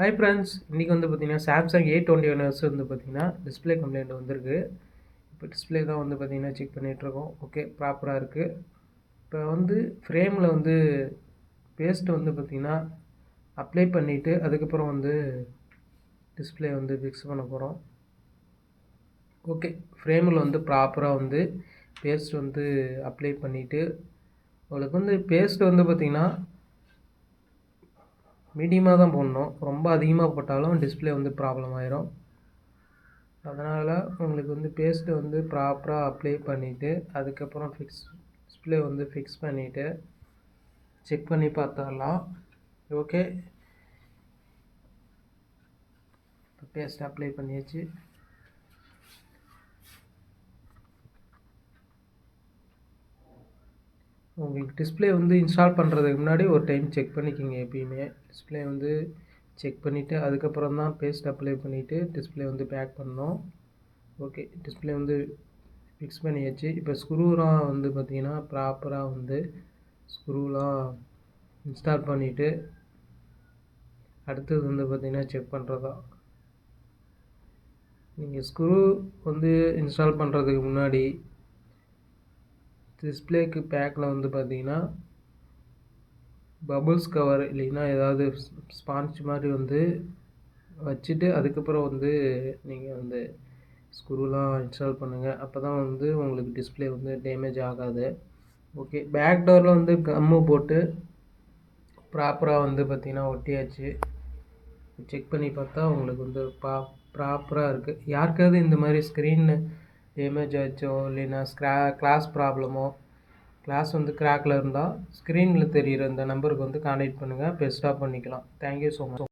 Hi friends, இன்றைக்கி வந்து பார்த்திங்கன்னா சாம்சங் A21s வந்து பார்த்திங்கன்னா டிஸ்பிளே கம்ப்ளைண்ட் வந்திருக்கு. இப்போ டிஸ்பிளே தான் வந்து பார்த்திங்கன்னா செக் பண்ணிகிட்ருக்கோம். ஓகே, ப்ராப்பராக இருக்குது. இப்போ வந்து ஃப்ரேமில் வந்து பேஸ்ட் வந்து பார்த்திங்கன்னா அப்ளை பண்ணிவிட்டு அதுக்கப்புறம் வந்து டிஸ்பிளே வந்து ஃபிக்ஸ் பண்ண போகிறோம். ஓகே, ஃப்ரேமில் வந்து ப்ராப்பராக வந்து பேஸ்ட் வந்து அப்ளை பண்ணிவிட்டு உங்களுக்கு வந்து பேஸ்ட் வந்து பார்த்திங்கன்னா மீடியமாக தான் போடணும். ரொம்ப அதிகமாக போட்டாலும் டிஸ்பிளே வந்து ப்ராப்ளம் ஆயிரும். அதனால் உங்களுக்கு வந்து பேஸ்ட்டு வந்து ப்ராப்பராக அப்ளை பண்ணிவிட்டு அதுக்கப்புறம் டிஸ்பிளே வந்து ஃபிக்ஸ் பண்ணிவிட்டு செக் பண்ணி பார்த்துடலாம். ஓகே, பேஸ்ட் அப்ளை பண்ணியாச்சு. உங்களுக்கு டிஸ்பிளே வந்து இன்ஸ்டால் பண்ணுறதுக்கு முன்னாடி ஒரு டைம் செக் பண்ணிக்கோங்க. எப்பயுமே டிஸ்பிளே வந்து செக் பண்ணிவிட்டு அதுக்கப்புறம் தான் பேஸ்ட் அப்ளை பண்ணிவிட்டு டிஸ்பிளே வந்து பேக் பண்ணணும். ஓகே, டிஸ்பிளே வந்து ஃபிக்ஸ் பண்ணியாச்சு. இப்போ ஸ்க்ரூலாம் வந்து பார்த்திங்கன்னா ப்ராப்பராக வந்து ஸ்க்ரூலாம் இன்ஸ்டால் பண்ணிவிட்டு அடுத்தது வந்து பார்த்திங்கன்னா செக் பண்ணுறது தான். நீங்கள் ஸ்க்ரூ வந்து இன்ஸ்டால் பண்ணுறதுக்கு முன்னாடி டிஸ்பிளேக்கு பேக்கில் வந்து பார்த்திங்கன்னா பபுள்ஸ் கவர் இல்லைன்னா ஏதாவது ஸ்பான்ச் மாதிரி வந்து வச்சுட்டு அதுக்கப்புறம் வந்து நீங்கள் வந்து ஸ்க்ரூலாம் இன்ஸ்டால் பண்ணுங்கள். அப்போ தான் வந்து உங்களுக்கு டிஸ்பிளே வந்து டேமேஜ் ஆகாது. ஓகே, பேக் டோரில் வந்து கம்மு போட்டு ப்ராப்பராக வந்து பார்த்திங்கன்னா ஒட்டியாச்சு. செக் பண்ணி பார்த்தா உங்களுக்கு வந்து ப்ராப்பராக இருக்குது. யாருக்காவது இந்த மாதிரி ஸ்க்ரீன் டேமேஜ் ஆச்சோ இல்லைன்னா கிளாஸ் ப்ராப்ளமோ கிளாஸ் வந்து கிராக்கில் இருந்தால் ஸ்க்ரீனில் தெரிகிற இந்த நம்பருக்கு வந்து கான்டாக்ட் பண்ணுங்கள். பெஸ்ட்டாக பண்ணிக்கலாம். Thank you so much.